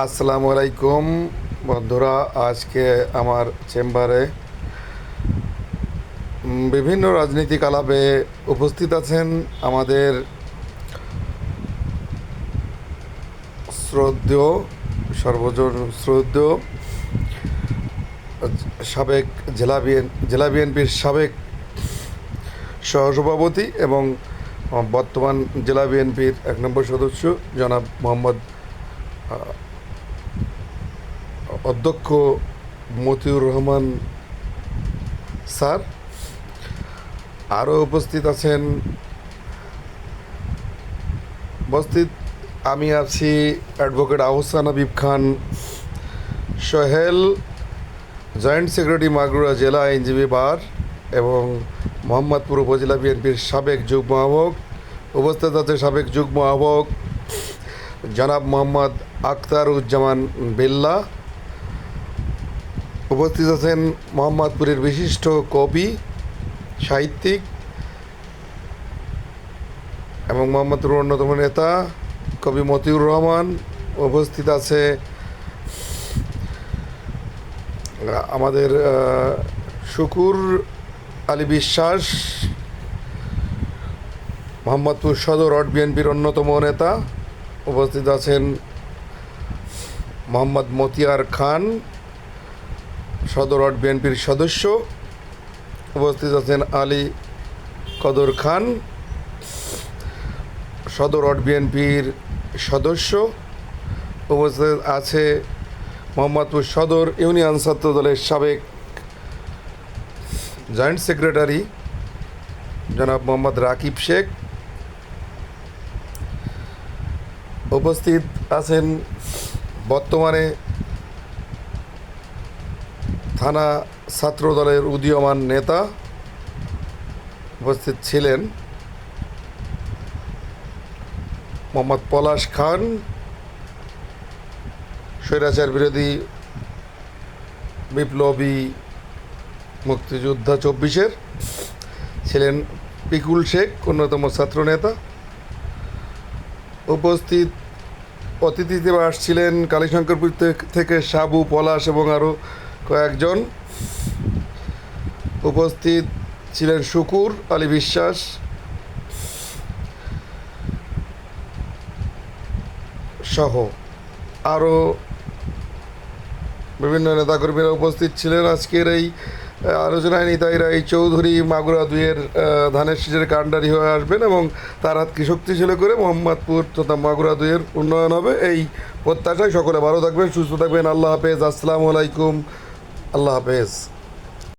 আসসালামু আলাইকুম বন্ধুরা। আজকে আমার চেম্বারে বিভিন্ন রাজনীতিক আলাপে উপস্থিত আছেন আমাদের শ্রদ্ধেয়, সর্বজন শ্রদ্ধেয় সাবেক জেলা বিএনপির সাবেক সহসভাপতি এবং বর্তমান জেলা বিএনপির 1 নম্বর সদস্য জনাব মোহাম্মদ অধ্যক্ষ মতিউর রহমান স্যার। আরও উপস্থিত আছেন আমি আছি অ্যাডভোকেট আহসান হাবিব খান সোহেল, জয়েন্ট সেক্রেটারি মাগুরা জেলা আইনজীবী বার এবং মোহাম্মদপুর উপজেলা বিএনপির সাবেক যুগ্ম আহ্বায়ক। উপস্থিত আছে সাবেক যুগ্ম আহ্বায়ক জনাব মোহাম্মদ আখতারুজ্জামান বিল্লা। উপস্থিত আছেন মোহাম্মদপুরের বিশিষ্ট কবি, সাহিত্যিক এবং মোহাম্মদপুরের অন্যতম নেতা কবি মতিউর রহমান। উপস্থিত আছে আমাদের শুকুর আলী বিশ্বাস, মোহাম্মদপুর সদর ওয়ার্ড বিএনপির অন্যতম নেতা। উপস্থিত আছেন মোহাম্মদ মতিয়ার খান, সদর ওয়ার্ড বিএনপির সদস্য। উপস্থিত আছেন আলী কদর খান, সদর ওয়ার্ড বিএনপির সদস্য। উপস্থিত আছে মোহাম্মদপুর সদর ইউনিয়ন ছাত্র দলের সাবেক জয়েন্ট সেক্রেটারি জনাব মোহাম্মদ রাকিব শেখ। উপস্থিত আছেন বর্তমানে থানা ছাত্র দলের উদীয়মান নেতা। উপস্থিত ছিলেন মোহাম্মদ পলাশ খান, স্বৈরাচার বিরোধী বিপ্লবী মুক্তিযোদ্ধা 24-এর ছিলেন পিকুল শেখ, অন্যতম ছাত্র নেতা। উপস্থিত অতিথিতে আসছিলেন কালীশঙ্করপুর থেকে সাবু, পলাশ এবং আরও কয়েকজন। উপস্থিত ছিলেন শুকুর আলী বিশ্বাস সহ আরও বিভিন্ন নেতাকর্মীরা উপস্থিত ছিলেন। আজকের এই আলোচনায় নিতাইরা এই চৌধুরী মাগুরা 2-এর ধানের শীষের কাণ্ডারি হয়ে আসবেন এবং তার হাতকে শক্তিশালী করে মোহাম্মদপুর তথা মাগুরা 2-এর উন্নয়ন হবে, এই প্রত্যাশায় সকলে ভালো থাকবেন, সুস্থ থাকবেন। আল্লাহ হাফেজ। আসসালামু আলাইকুম। আল্লাহ হাফেজ।